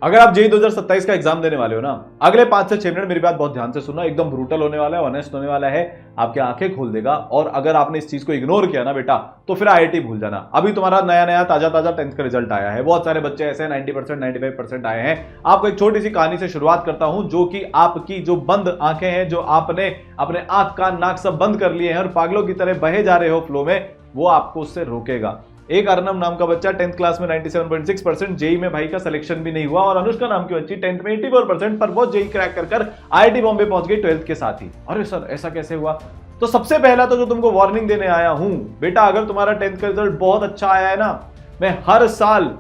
अगर आप जेई 2027 का एग्जाम देने वाले हो ना, अगले 5 से 6 मिनट मेरी बात बहुत ध्यान से सुनना, एकदम ब्रूटल होने वाला है, ऑनेस्ट होने वाला है, आपकी आंखें खोल देगा। और अगर आपने इस चीज को इग्नोर किया ना बेटा, तो फिर आईआईटी भूल जाना। अभी तुम्हारा नया नया ताजा 10th का रिजल्ट आया है, बहुत सारे बच्चे ऐसे 90% 95% आए हैं। आपको एक छोटी सी कहानी से शुरुआत करता हूं, जो कि आपकी जो बंद आंखें हैं, जो आपने अपने आंख कान नाक सब बंद कर लिए हैं और पागलों की तरह बहे जा रहे हो फ्लो में, वो आपको उससे रोकेगा। एक अर्नब नाम का बच्चा 10th क्लास में 97.6%, जेई में भाई का सिलेक्शन भी नहीं हुआ। और अनुष्का नाम की बच्ची 10th में 84%, पर वो जेई क्रैक कर आईआईटी बॉम्बे पहुंच गई 12th के साथ ही। अरे सर ऐसा कैसे हुआ? तो सबसे पहला तो जो तुमको वार्निंग देने आया हूं बेटा, अगर तुम्हारा 10th का रिजल्ट बहुत अच्छा आया है ना, मैं हर साल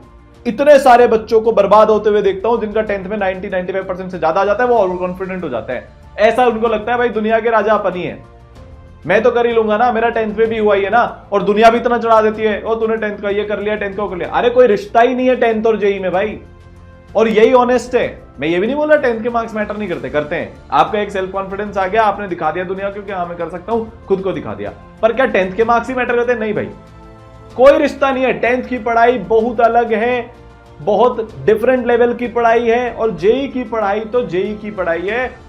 इतने सारे बच्चों को बर्बाद होते हुए देखता हूं जिनका 10th में 90-95% से ज्यादा आ जाता है, वो ओवर कॉन्फिडेंट हो जाते हैं। ऐसा उनको लगता है भाई दुनिया के राजा अपन ही है, मैं तो कर ही लूंगा ना, मेरा 10th में भी हुआ ही है ना, और दुनिया भी इतना चढ़ा देती है, और तूने 10th का ये कर लिया, 10th का वो कर लिया। अरे कोई रिश्ता ही नहीं है 10th और जेई में भाई, और यही ऑनेस्ट है। मैं ये भी नहीं बोल रहा 10th के मार्क्स मैटर नहीं करते, करते हैं। आपका एक सेल्फ कॉन्फिडेंस आ गया, आपने दिखा दिया दुनिया को कि हाँ मैं कर सकता हूं, खुद को दिखा दिया। पर क्या 10th के मार्क्स ही मैटर करते हैं? नहीं भाई, कोई रिश्ता नहीं है। 10th की पढ़ाई बहुत अलग है, बहुत डिफरेंट लेवल की पढ़ाई है, और जेई की पढ़ाई तो जेई की पढ़ाई है,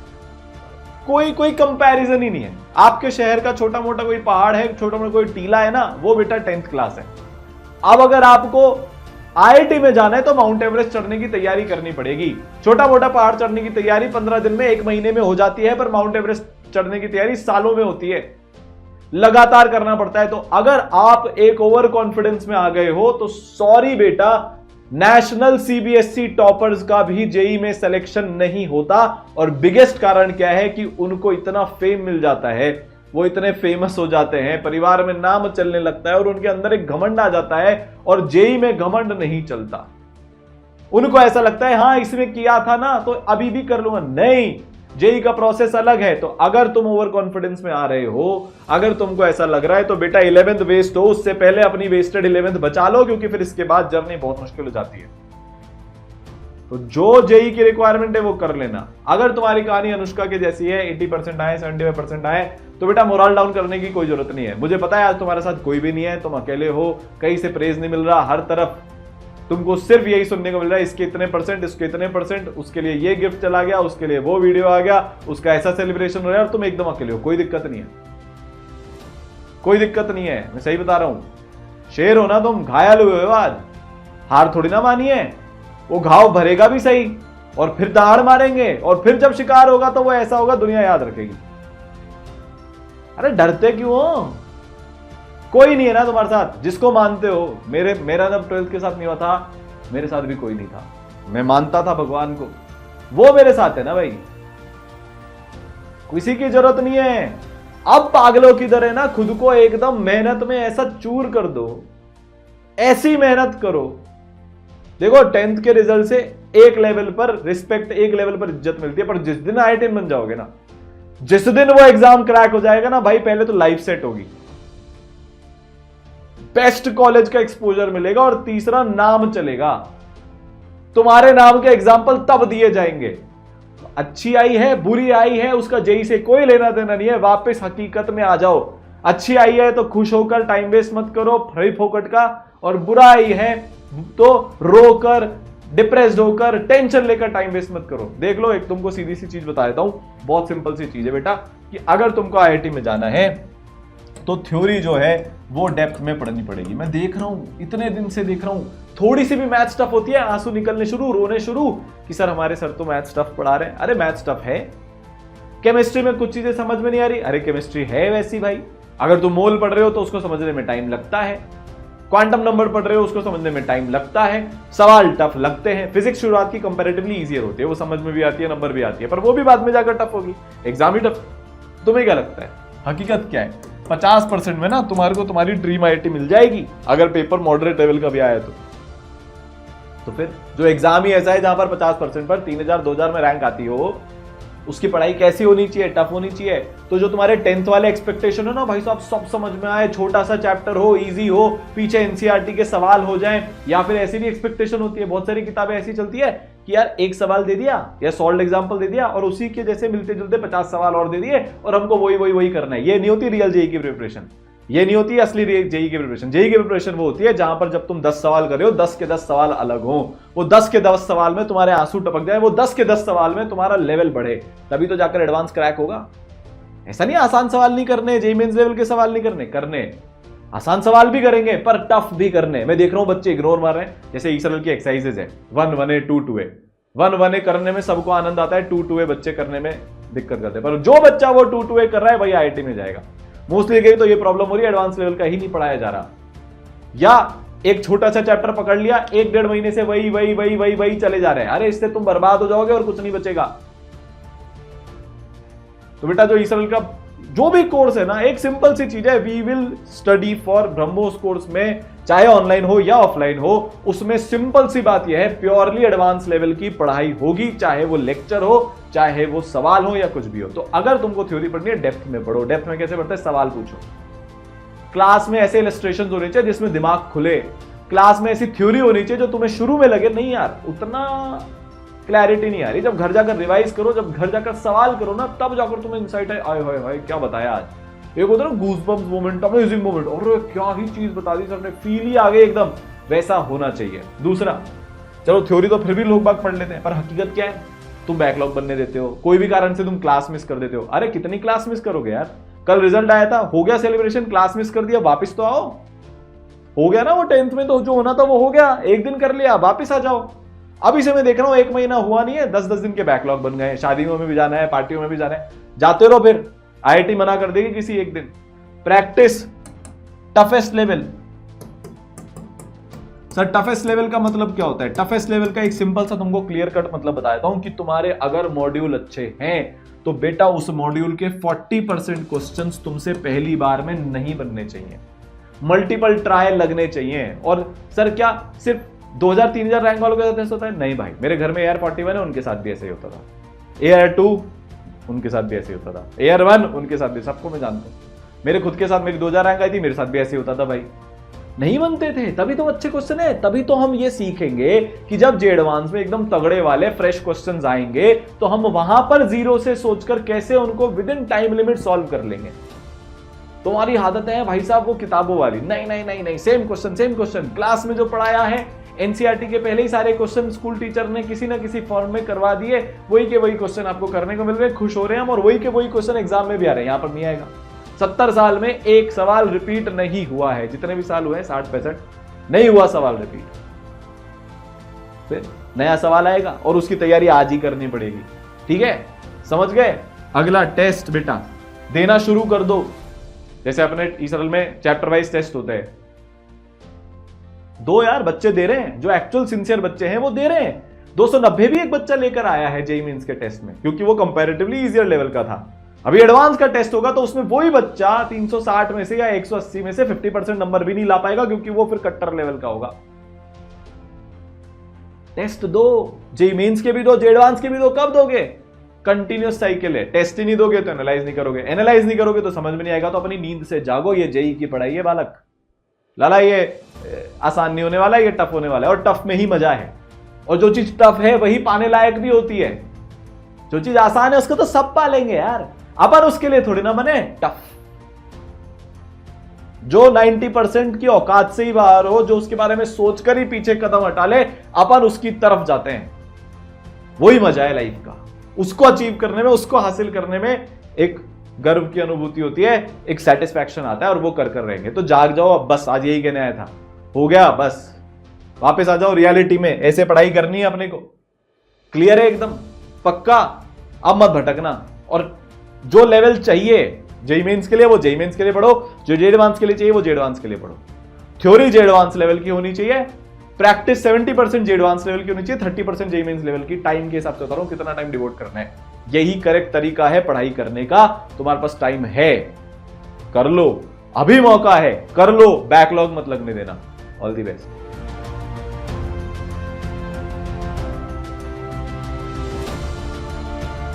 कोई कंपैरिजन ही नहीं है। आपके शहर का छोटा मोटा कोई पहाड़ है, छोटा मोटा कोई टीला है ना, वो बेटा 10th क्लास है। अब अगर आपको आईआईटी में जाना है तो माउंट एवरेस्ट चढ़ने की तैयारी करनी पड़ेगी। छोटा मोटा पहाड़ चढ़ने की तैयारी 15 दिन में, 1 महीने में हो जाती है, पर माउंट एवरेस्ट चढ़ने की तैयारी सालों में होती है, लगातार करना पड़ता है। तो अगर आप एक ओवर कॉन्फिडेंस में आ गए हो तो सॉरी बेटा, नेशनल सीबीएसई टॉपर्स का भी जेई में सिलेक्शन नहीं होता। और बिगेस्ट कारण क्या है कि उनको इतना फेम मिल जाता है, वो इतने फेमस हो जाते हैं, परिवार में नाम चलने लगता है, और उनके अंदर एक घमंड आ जाता है। और जेई में घमंड नहीं चलता, उनको ऐसा लगता है हाँ इसमें किया था ना तो अभी भी कर लूंगा। नहीं, जेई का प्रोसेस अलग है। तो अगर तुम ओवर कॉन्फिडेंस में आ रहे हो, अगर तुमको ऐसा लग रहा है, तो बेटा 11th वेस्ट हो, उससे पहले अपनी वेस्टेड 11th बचा लो, क्योंकि फिर इसके बाद जर्नी बहुत मुश्किल हो जाती है। तो जो जेई की रिक्वायरमेंट है वो कर लेना। अगर तुम्हारी कहानी अनुष्का के जैसी है, 80% आए, 75% आए, तो बेटा मोरल डाउन करने की कोई जरूरत नहीं है। मुझे पता है आज तुम्हारे साथ कोई भी नहीं है, तुम अकेले हो, कहीं से प्रेज नहीं मिल रहा, हर तरफ तुमको सिर्फ यही सुनने को मिल रहा है, इसके इतने परसेंट, इसके इतने परसेंट, उसके लिए ये गिफ्ट चला गया, उसके लिए वो वीडियो आ गया, उसका ऐसा सेलिब्रेशन हो रहा है, और तुम एकदम अकेले हो। कोई दिक्कत नहीं है, कोई दिक्कत नहीं है, मैं सही बता रहा हूं। शेर हो ना तुम, घायल हुए हो आज, हार थोड़ी ना मानी है। वो घाव भरेगा भी सही, और फिर दहाड़ मारेंगे, और फिर जब शिकार होगा तो वो ऐसा होगा दुनिया याद रखेगी। अरे डरते क्यों हो? कोई नहीं है ना तुम्हारे साथ जिसको मानते हो। मेरा जब 12th के साथ नहीं हुआ था, मेरे साथ भी कोई नहीं था, मैं मानता था भगवान को, वो मेरे साथ है ना भाई, किसी की जरूरत नहीं है। अब पागलों की तरह ना खुद को एकदम मेहनत में ऐसा चूर कर दो, ऐसी मेहनत करो। देखो 10th के रिजल्ट से एक लेवल पर रिस्पेक्ट, एक लेवल पर इज्जत मिलती है, पर जिस दिन आईआईटी बन जाओगे ना, जिस दिन वो एग्जाम क्रैक हो जाएगा ना भाई, पहले तो लाइफ सेट होगी, बेस्ट कॉलेज का एक्सपोजर मिलेगा, और तीसरा नाम चलेगा। तुम्हारे नाम के एग्जाम्पल तब दिए जाएंगे। अच्छी आई है, बुरी आई है, उसका जेई से कोई लेना देना नहीं है, वापस हकीकत में आ जाओ। अच्छी आई है तो खुश होकर टाइम वेस्ट मत करो फ्री फोकट का, और बुरा आई है तो रोकर, डिप्रेस्ड होकर, टेंशन लेकर टाइम वेस्ट मत करो। देख लो, एक तुमको सीधी सी चीज बता देता हूं, बहुत सिंपल सी चीज है बेटा, कि अगर तुमको आईआईटी में जाना है तो थ्योरी जो है वो डेप्थ में पढ़नी पड़ेगी। मैं देख रहा हूं, इतने दिन से देख रहा हूं, थोड़ी सी भी मैथ टफ होती है आंसू निकलने शुरू, रोने शुरू कि सर हमारे सर तो मैथ टफ पढ़ा रहे हैं। अरे मैथ टफ है, केमिस्ट्री में कुछ चीजें समझ में नहीं आ रही, अरे केमिस्ट्री है वैसी भाई। अगर तुम मोल पढ़ रहे हो तो उसको समझने में टाइम लगता है, क्वांटम नंबर पढ़ रहे हो उसको समझने में टाइम लगता है, सवाल टफ लगते हैं। फिजिक्स शुरुआत की कंपैरेटिवली इजियर होती है, वो समझ में भी आती है, नंबर भी आती है, पर वो भी बाद में जाकर टफ होगी, एग्जाम ही टफ। तुम्हें क्या लगता है हकीकत क्या है? 50% में ना तुम्हारे को तुम्हारी ड्रीम आईआईटी मिल जाएगी, अगर पेपर मॉडरेट लेवल का भी आया तो फिर जो एग्जाम ही ऐसा है जहां पर 50% पर 3000 2000 में रैंक आती हो, उसकी पढ़ाई कैसी होनी चाहिए? टफ होनी चाहिए। तो जो तुम्हारे 10th वाले एक्सपेक्टेशन है ना भाई साहब, सब समझ में आए, छोटा सा चैप्टर हो, इजी हो, पीछे एनसीईआरटी के सवाल हो जाएं, या फिर ऐसी भी एक्सपेक्टेशन होती है, बहुत सारी किताबें ऐसी चलती है कि यार एक सवाल दे दिया या सॉल्व एग्जांपल दे दिया और उसी के जैसे मिलते जुलते 50 सवाल और दे दिए और हमको वही करना है। ये नहीं होती रियल जेई की प्रिपरेशन। ये नहीं होती असली जेई की प्रिपरेशन। जेई की प्रिपरेशन वो होती है जहां पर जब तुम 10 सवाल कर रहे हो, 10 के 10 सवाल अलग हो, वो 10 के 10 सवाल में तुम्हारे आंसू टपक जाए, वो 10 के 10 सवाल में तुम्हारा लेवल बढ़े, तभी तो जाकर एडवांस क्रैक होगा। ऐसा नहीं आसान सवाल नहीं करने, जेई मेंस लेवल के सवाल नहीं करने, आसान सवाल भी करेंगे पर टफ भी करने। मैं देख रहा हूं बच्चे इग्नोर मार रहे हैं। जैसे ईसरल की एक्सरसाइजेज है 1 1a 2 2a, 1 1a करने में सबको आनंद आता है, 2 2a बच्चे करने में दिक्कत करते हैं। पर जो बच्चा वो 2 2a कर रहा है वही आईआईटी में जाएगा। मोस्टली गई तो ये प्रॉब्लम हो रही है, एडवांस लेवल का ही नहीं पढ़ाया जा रहा, या एक छोटा सा चैप्टर पकड़ लिया, 1-1.5 महीने से वही चले जा रहे हैं। अरे इससे तुम बर्बाद हो जाओगे और कुछ नहीं बचेगा। तो बेटा जो ईसरल का जो भी कोर्स है ना, एक सिंपल सी चीज है, we will study for Brahmos course में, चाहे ऑनलाइन हो या ऑफलाइन हो, उसमें सिंपल सी बात यह है, प्योरली एडवांस लेवल की पढ़ाई होगी, चाहे वो लेक्चर हो, चाहे वो सवाल हो या कुछ भी हो। तो अगर तुमको थ्योरी पढ़नी है, डेप्थ में पढ़ो। डेप्थ में कैसे पढ़ते हैं? सवाल पूछो। क्लास में ऐसे इलस्ट्रेशन होने चाहिए जिसमें दिमाग खुले। क्लास में ऐसी थ्योरी होनी चाहिए जो तुम्हें शुरू में लगे नहीं यार उतना क्लैरिटी नहीं आ रही। जब घर जाकर रिवाइज करो, जब घर जाकर सवाल करो ना, तब जाकर तुम्हें इंसाइट है, आए हाय क्या बताया आज। एक होता है ना गूज़बम्प्स मोमेंट, अमेजिंग मोमेंट, और क्या ही चीज बता दी सर ने, फील ही आ गई एकदम, वैसा होना चाहिए। दूसरा, चलो थ्योरी तो फिर भी लोग बाग पढ़ लेते हैं, पर हकीकत क्या है? तुम बैकलॉग बनने देते हो, कोई भी कारण से तुम क्लास मिस कर देते हो। अरे कितनी क्लास मिस करोगे यार? कल रिजल्ट आया था, हो गया सेलिब्रेशन, क्लास मिस कर दिया, वापिस तो आओ। हो गया ना वो 10th में, तो जो होना था वो हो गया, एक दिन कर लिया, वापिस आ जाओ। अभी से मैं देख रहा हूं 1 महीना हुआ नहीं है, 10-10 दिन के बैकलॉग बन गए। शादियों में भी जाना है, पार्टियों में भी जाना है, जाते रहो, फिर आईआईटी मना कर देगी किसी एक दिन। Practice toughest level. Sir toughest level का मतलब क्या होता है? टफेस्ट लेवल का एक सिंपल सा तुमको क्लियर कट मतलब बता देता हूं कि तुम्हारे अगर मॉड्यूल अच्छे हैं तो बेटा उस मॉड्यूल के 40% क्वेश्चंस तुमसे पहली बार में नहीं बनने चाहिए, मल्टीपल ट्रायल लगने चाहिए। और सर क्या सिर्फ 2000-3000 रैंक वालों के साथ ऐसा होता है? नहीं भाई, मेरे घर में AR41 है, उनके साथ भी ऐसे ही होता था, AR2 उनके साथ भी ऐसे ही होता था, AR1 उनके साथ भी, सबको मैं जानता हूं। मेरे खुद के साथ मेरी 2000 रैंक आई थी, मेरे साथ भी ऐसे ही होता था भाई, नहीं बनते थे। तभी तो अच्छे क्वेश्चन है, तभी तो हम ये सीखेंगे कि जब जे एडवांस में एकदम तगड़े वाले फ्रेश क्वेश्चंस आएंगे तो हम वहां पर जीरो से सोचकर कैसे उनको with in time limit solve कर लेंगे। तुम्हारी आदत है भाई साहब वो किताबों वाली, नहीं, सेम क्वेश्चन क्लास में जो पढ़ाया है, एनसीईआरटी के पहले ही सारे क्वेश्चन स्कूल टीचर ने किसी ना किसी फॉर्म में करवा दिए, वही के वही क्वेश्चन आपको करने को मिल रहे हैं, खुश हो रहे हैं हम, और वही के वही क्वेश्चन एग्जाम में भी आ रहे हैं। यहां पर नहीं आएगा। 70 साल में एक सवाल रिपीट नहीं हुआ है, जितने भी साल हुए हैं 60-65 नहीं हुआ सवाल रिपीट। फिर नया सवाल आएगा और उसकी तैयारी आज ही करनी पड़ेगी। ठीक है, समझ गए? अगला टेस्ट बेटा देना शुरू कर दो। जैसे अपने ईसरल में चैप्टर वाइज टेस्ट होते हैं, दो यार बच्चे दे रहे हैं, जो एक्चुअल सिंसियर बच्चे हैं वो दे रहे हैं। 290 भी एक बच्चा लेकर आया है जेईई मेंस के टेस्ट में, क्योंकि वो कंपैरेटिवली इजियर लेवल का था। अभी एडवांस का टेस्ट होगा तो उसमें वही बच्चा 360 में से या 180 में से 50% नंबर भी नहीं ला पाएगा, क्योंकि वो फिर कट्टर लेवल का होगा। टेस्ट दो, जेईई मेंस के भी दो, जे एडवांस के भी दो। कब दोगे? कंटिन्यूस साइकिल है। टेस्ट ही नहीं दोगे तो एनालाइज नहीं करोगे, एनालाइज नहीं करोगे तो समझ में नहीं आएगा। तो अपनी नींद से जागो, ये जेईई की पढ़ाई है बालक। लाला ये आसान नहीं होने वाला, ये टफ होने वाला है, और टफ में ही मजा है। और जो चीज टफ है वही पाने लायक भी होती है। जो चीज आसान है उसको तो सब पा लेंगे यार, अपन उसके लिए थोड़ी ना बने टफ। जो 90% की औकात से ही बाहर हो, जो उसके बारे में सोचकर ही पीछे कदम हटा ले, अपन उसकी तरफ जाते हैं। वही मजा है लाइफ का। उसको अचीव करने में, उसको हासिल करने में एक गर्व की अनुभूति होती है, एक सेटिस्फैक्शन आता है, और वो कर रहेंगे। तो जाग जाओ अब, बस आज यही कहने आया था, हो गया बस, वापस आ जाओ रियलिटी में। ऐसे पढ़ाई करनी है अपने को, क्लियर है एकदम पक्का। अब मत भटकना, और जो लेवल चाहिए जेईई मेंस के लिए वो जेईई मेंस के लिए पढ़ो, जो जे एडवांस के लिए चाहिए वो जे एडवांस के लिए पढ़ो। थ्योरी जे एडवांस लेवल की होनी चाहिए, प्रैक्टिस 70% जे एडवांस लेवल की होनी चाहिए, 30% जेईई मेंस लेवल की। टाइम के हिसाब से बता रहा हूं कितना टाइम डिवोट करना है, यही करेक्ट तरीका है पढ़ाई करने का। तुम्हारे पास टाइम है, कर लो, अभी मौका है, कर लो, बैकलॉग मत लगने देना। All the best.